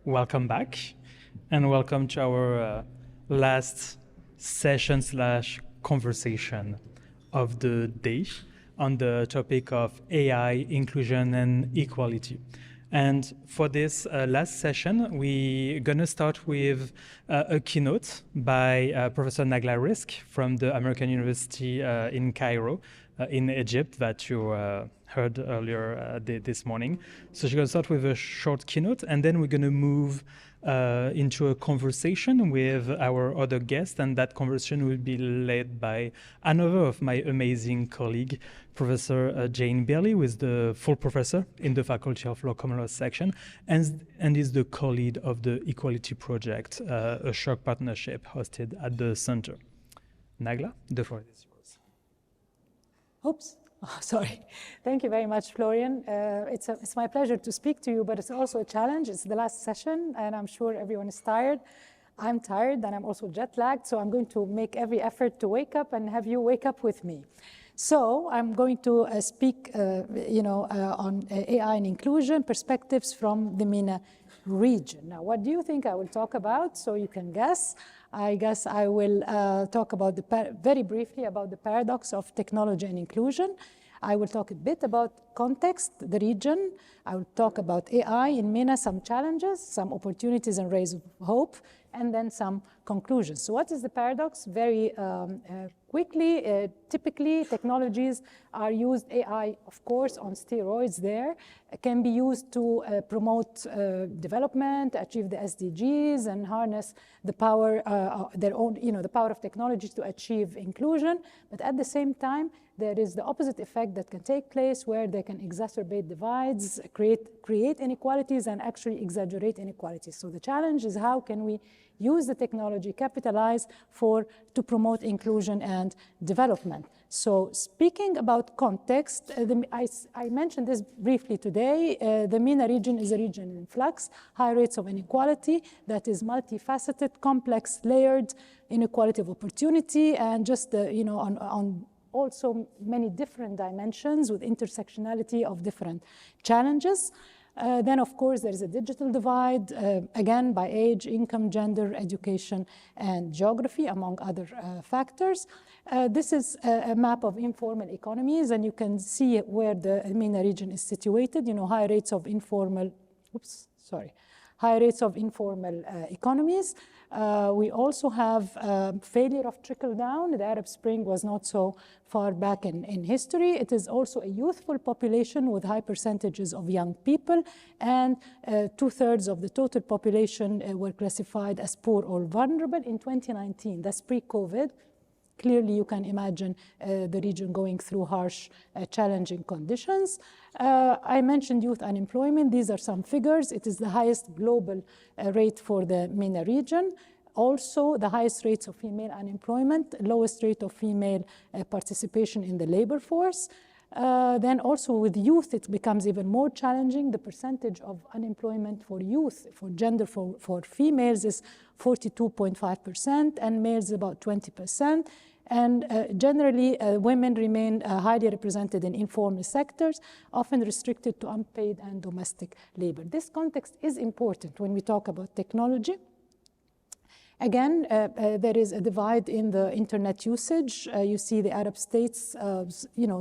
welcome back, and welcome to our last session slash conversation of the day on the topic of AI, inclusion, and equality. And for this last session, we're going to start with a keynote by Professor Nagla Risk from the American University in Cairo, in Egypt, that you heard earlier this morning. So she's going to start with a short keynote, and then we're going to move into a conversation with our other guest, and that conversation will be led by another of my amazing colleague, Professor Jane Bailey, who is the full professor in the Faculty of Law Common Law section, and is the co-lead of the Equality Project, a SHOC partnership hosted at the center. Nagla, the floor is yours. Oops. Oh, sorry. Thank you very much, Florian. It's my pleasure to speak to you, but it's also a challenge. It's the last session, and I'm sure everyone is tired. I'm tired, and I'm also jet-lagged, so I'm going to make every effort to wake up and have you wake up with me. So I'm going to speak, on AI and inclusion perspectives from the MENA region. Now, what do you think I will talk about? So you can guess. I guess I will talk about very briefly about the paradox of technology and inclusion. I will talk a bit about context, the region. I will talk about AI in MENA, some challenges, some opportunities and rays of hope, and then some conclusions. So what is the paradox? Very quickly, typically technologies are used, AI of course on steroids there, can be used to promote development, achieve the SDGs, and harness the power, the power of technology to achieve inclusion. But at the same time, there is the opposite effect that can take place where they can exacerbate divides, create inequalities, and actually exaggerate inequalities. So the challenge is how can we use the technology, capitalize to promote inclusion and development. So speaking about context, I mentioned this briefly today. The MENA region is a region in flux, high rates of inequality that is multifaceted, complex, layered, inequality of opportunity, and just on also many different dimensions with intersectionality of different challenges. Then, of course, there is a digital divide, again, by age, income, gender, education, and geography, among other factors. This is a map of informal economies, and you can see where the MENA region is situated, high rates of informal, economies. We also have failure of trickle-down. The Arab Spring was not so far back in history. It is also a youthful population with high percentages of young people, and 2/3 of the total population were classified as poor or vulnerable in 2019. That's pre-COVID. Clearly, you can imagine the region going through harsh, challenging conditions. I mentioned youth unemployment. These are some figures. It is the highest global rate for the MENA region. Also, the highest rates of female unemployment, lowest rate of female participation in the labor force. Then also with youth, it becomes even more challenging. The percentage of unemployment for youth, for gender, for females is 42.5%, and males about 20%. And generally, women remain highly represented in informal sectors, often restricted to unpaid and domestic labor. This context is important when we talk about technology. Again, there is a divide in the internet usage. You see the Arab states,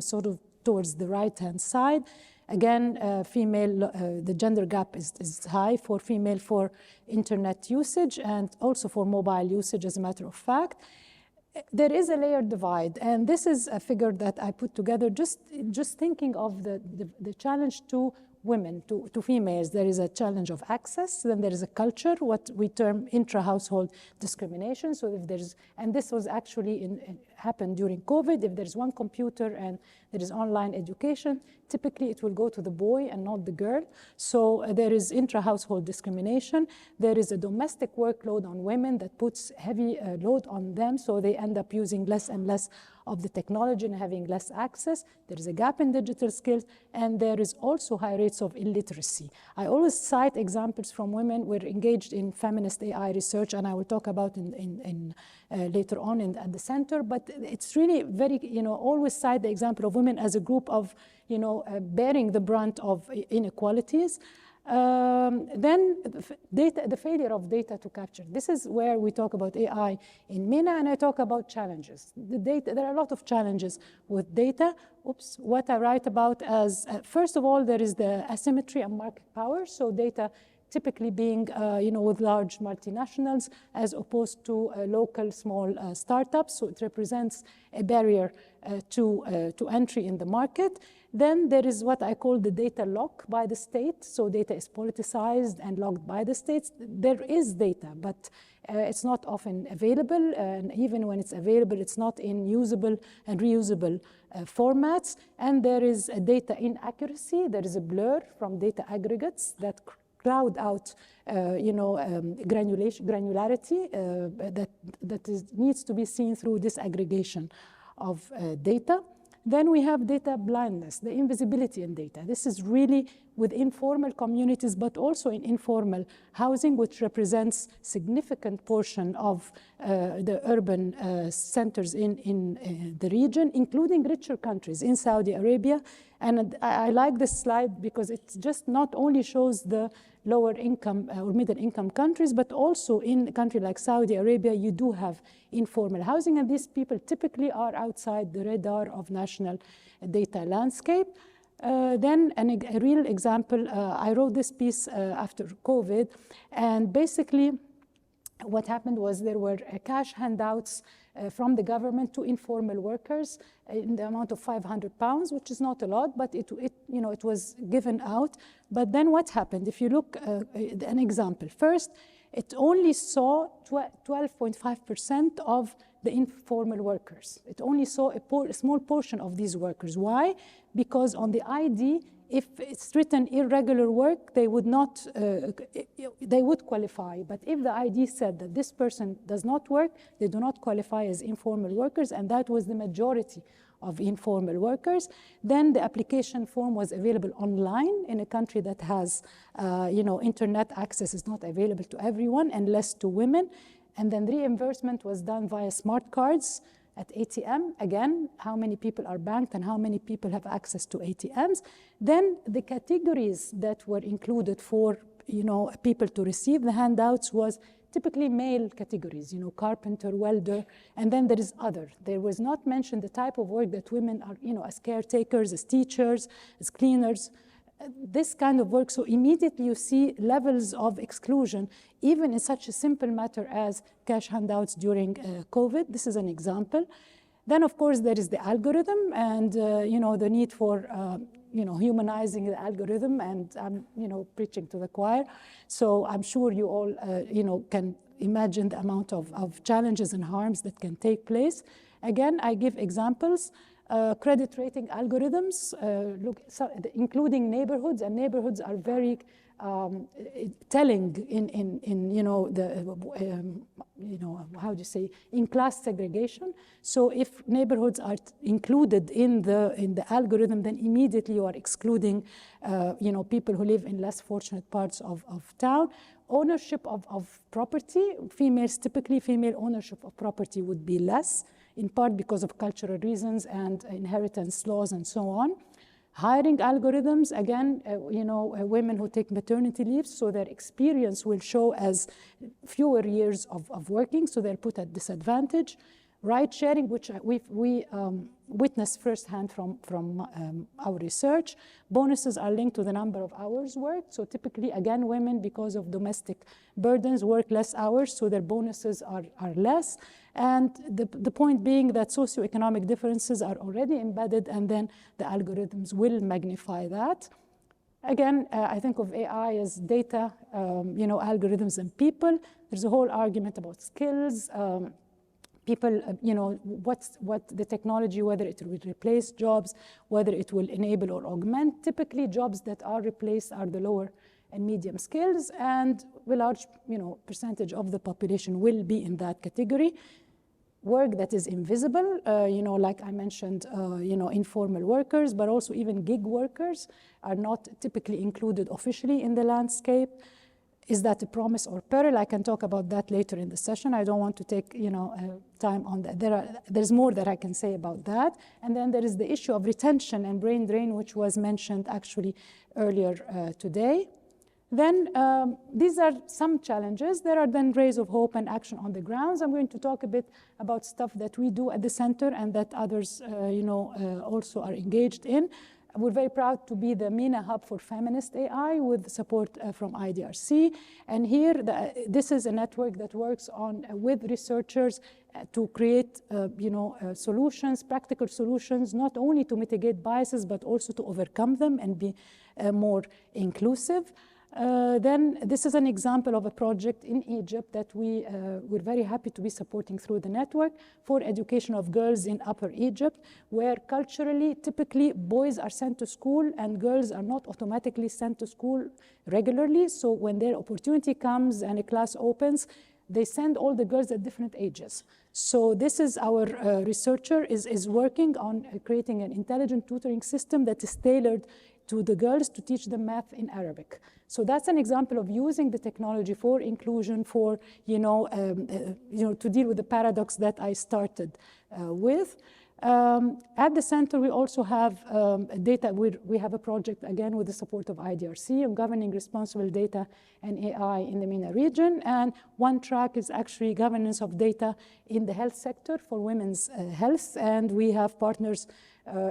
sort of towards the right-hand side. Again, the gender gap is high for female for internet usage and also for mobile usage, as a matter of fact. There is a layered divide, and this is a figure that I put together just thinking of the challenge to women, to females. There is a challenge of access, then there is a culture, what we term intra-household discrimination. So if there's, and this was actually happened during COVID, if there's one computer and there is online education, typically it will go to the boy and not the girl. So there is intra-household discrimination. There is a domestic workload on women that puts heavy load on them, so they end up using less and less of the technology and having less access. There is a gap in digital skills, and there is also high rates of illiteracy. I always cite examples from women who are engaged in feminist AI research, and I will talk about later on at the center, but it's really very, always cite the example of women as a group of, bearing the brunt of inequalities. Then the failure of data to capture. This is where we talk about AI in MENA, and I talk about challenges. There are a lot of challenges with data. What I write about as, first of all, there is the asymmetry and market power. So data typically being, with large multinationals as opposed to local small startups. So it represents a barrier to entry in the market. Then there is what I call the data lock by the state. So data is politicized and locked by the states. There is data, but it's not often available. And even when it's available, it's not in usable and reusable formats. And there is a data inaccuracy. There is a blur from data aggregates that crowd out, granularity that needs to be seen through disaggregation of data. Then we have data blindness, the invisibility in data. This is really with informal communities, but also in informal housing, which represents significant portion of the urban centers in the region, including richer countries in Saudi Arabia. And I like this slide because it just not only shows the lower income or middle income countries, but also in a country like Saudi Arabia, you do have informal housing, and these people typically are outside the radar of national data landscape. Then a real example, I wrote this piece after COVID, and basically what happened was there were cash handouts from the government to informal workers in the amount of £500, which is not a lot, but it was given out. But then what happened? If you look an example, first, it only saw 12.5% of the informal workers. It only saw a small portion of these workers. Why? Because on the ID, if it's written irregular work, they would not, they would qualify. But if the ID said that this person does not work, they do not qualify as informal workers, and that was the majority of informal workers. Then the application form was available online in a country that has, internet access is not available to everyone and less to women. And then reimbursement was done via smart cards at ATM. Again, how many people are banked and how many people have access to ATMs. Then the categories that were included for people to receive the handouts was typically male categories, carpenter, welder, and then there is other. There was not mentioned the type of work that women are, as caretakers, as teachers, as cleaners, this kind of work. So immediately you see levels of exclusion, even in such a simple matter as cash handouts during COVID. This is an example. Then, of course, there is the algorithm and, the need for, humanizing the algorithm, and I'm, preaching to the choir. So I'm sure you all, can imagine the amount of challenges and harms that can take place. Again, I give examples. Credit rating algorithms, including neighborhoods, and neighborhoods are very telling in class segregation. So if neighborhoods are included in the algorithm, then immediately you are excluding people who live in less fortunate parts of town. Ownership of property, female ownership of property would be less, in part because of cultural reasons and inheritance laws and so on. Hiring algorithms, again, women who take maternity leave, so their experience will show as fewer years of working, so they're put at disadvantage. Ride sharing, which we witnessed firsthand from our research. Bonuses are linked to the number of hours worked. So typically, again, women, because of domestic burdens, work less hours, so their bonuses are less. And the point being that socioeconomic differences are already embedded, and then the algorithms will magnify that. Again, I think of AI as data, algorithms and people. There's a whole argument about skills. People, what the technology, whether it will replace jobs, whether it will enable or augment. Typically, jobs that are replaced are the lower and medium skills, and a large, percentage of the population will be in that category. Work that is invisible, like I mentioned, informal workers, but also even gig workers are not typically included officially in the landscape. Is that a promise or peril? I can talk about that later in the session. I don't want to take time on that. There's more that I can say about that. And then there is the issue of retention and brain drain, which was mentioned actually earlier today. Then these are some challenges. There are then rays of hope and action on the grounds. I'm going to talk a bit about stuff that we do at the center and that others also are engaged in. We're very proud to be the MENA hub for feminist AI with support from IDRC. And here, this is a network that works with researchers to create solutions, practical solutions, not only to mitigate biases, but also to overcome them and be more inclusive. Then this is an example of a project in Egypt that we're very happy to be supporting through the network for education of girls in Upper Egypt, where culturally, typically, boys are sent to school and girls are not automatically sent to school regularly. So when their opportunity comes and a class opens, they send all the girls at different ages. So this is our researcher is working on creating an intelligent tutoring system that is tailored to the girls to teach them math in Arabic. So that's an example of using the technology for inclusion, for to deal with the paradox that I started with. At the center, we also have data. We have a project, again, with the support of IDRC on governing responsible data and AI in the MENA region. And one track is actually governance of data in the health sector for women's health. And we have partners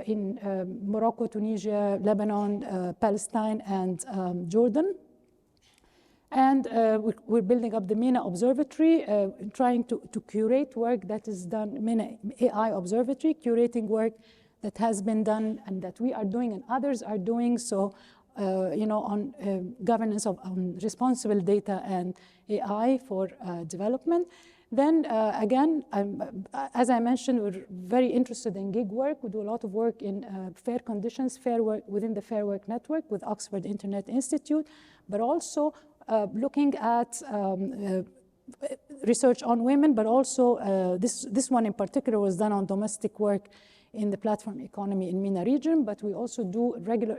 in Morocco, Tunisia, Lebanon, Palestine, and Jordan. And we're building up the MENA Observatory, trying to curate work that is done, MENA AI Observatory, curating work that has been done and that we are doing and others are doing. So, on governance on responsible data and AI for development. Then again, as I mentioned, we're very interested in gig work. We do a lot of work in fair conditions, fair work within the Fair Work Network with Oxford Internet Institute, but also looking at research on women, but also this one in particular was done on domestic work in the platform economy in MENA region, but we also do regular,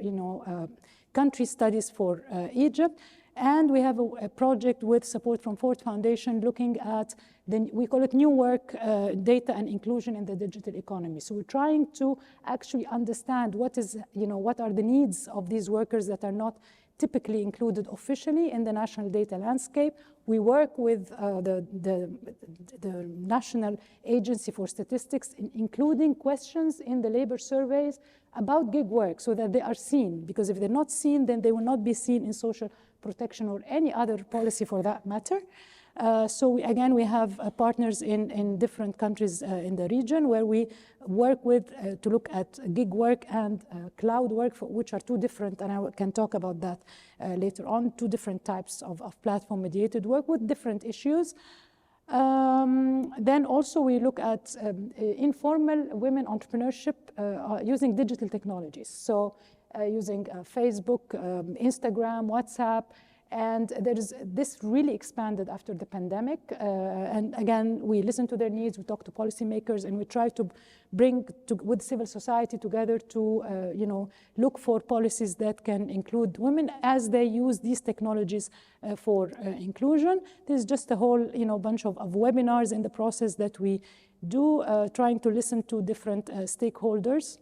country studies for Egypt. And we have a project with support from Ford Foundation looking at, we call it new work, data and inclusion in the digital economy. So we're trying to actually understand what are the needs of these workers that are not typically included officially in the national data landscape. We work with the National Agency for Statistics in including questions in the labor surveys about gig work so that they are seen, because if they're not seen, then they will not be seen in social protection or any other policy for that matter. So we have partners in different countries in the region where we work with to look at gig work and cloud work, which are two different, and I can talk about that later on, two different types of platform-mediated work with different issues. Then also we look at informal women entrepreneurship using digital technologies. So using Facebook, Instagram, WhatsApp, and this really expanded after the pandemic. And again, we listen to their needs, we talk to policymakers, and we try to bring with civil society together to look for policies that can include women as they use these technologies for inclusion. There's just a whole bunch of webinars in the process that we do, trying to listen to different stakeholders.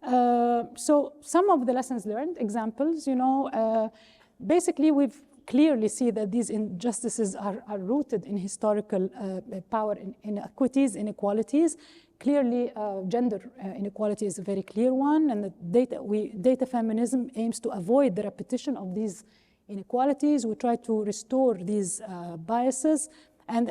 So some of the lessons learned, examples, basically we've clearly see that these injustices are rooted in historical power inequities, inequalities. Clearly, gender inequality is a very clear one, and the data feminism aims to avoid the repetition of these inequalities. We try to restore these biases, and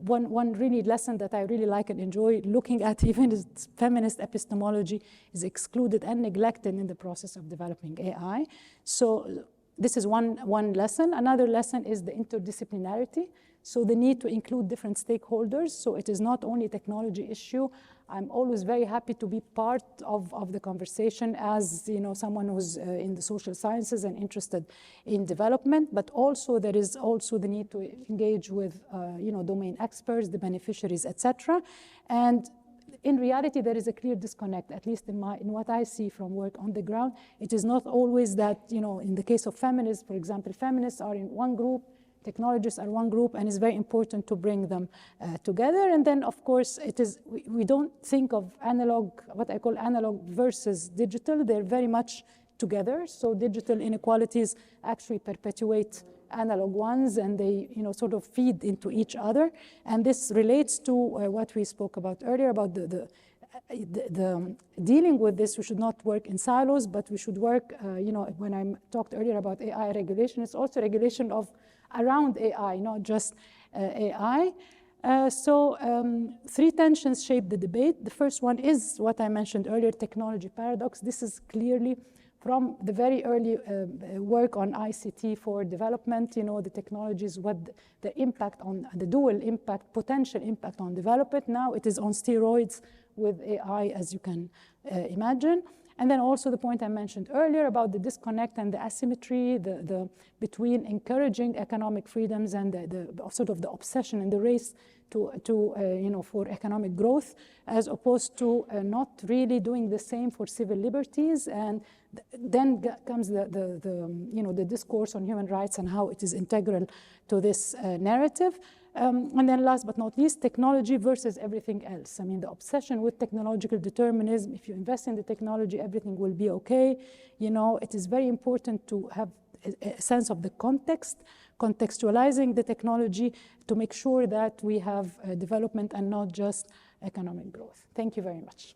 one really lesson that I really like and enjoy looking at, even as feminist epistemology is excluded and neglected in the process of developing AI. So this is one lesson. Another lesson is the interdisciplinarity. So the need to include different stakeholders. So it is not only a technology issue. I'm always very happy to be part of the conversation as someone who's in the social sciences and interested in development, but also there is also the need to engage with domain experts, the beneficiaries, etc. And in reality, there is a clear disconnect, at least in what I see from work on the ground. It is not always that, in the case of feminists, for example, feminists are in one group, technologists are one group, and it's very important to bring them together. And then, of course, we don't think of analog, what I call analog versus digital. They're very much together. So digital inequalities actually perpetuate analog ones, and they sort of feed into each other. And this relates to what we spoke about earlier about the dealing with this. We should not work in silos, but we should work, when I talked earlier about AI regulation, it's also regulation of around AI, not just AI. Three tensions shape the debate. The first one is what I mentioned earlier, technology paradox. This is clearly from the very early work on ICT for development, the technologies, what the impact on the dual impact, potential impact on development. Now it is on steroids with AI, as you can imagine. And then also the point I mentioned earlier about the disconnect and the asymmetry between encouraging economic freedoms and the sort of the obsession and the race for economic growth, as opposed to not really doing the same for civil liberties. And then comes the discourse on human rights and how it is integral to this narrative. And then last but not least, technology versus everything else. I mean, the obsession with technological determinism, if you invest in the technology, everything will be okay. It is very important to have a sense of the context, contextualizing the technology to make sure that we have development and not just economic growth. Thank you very much.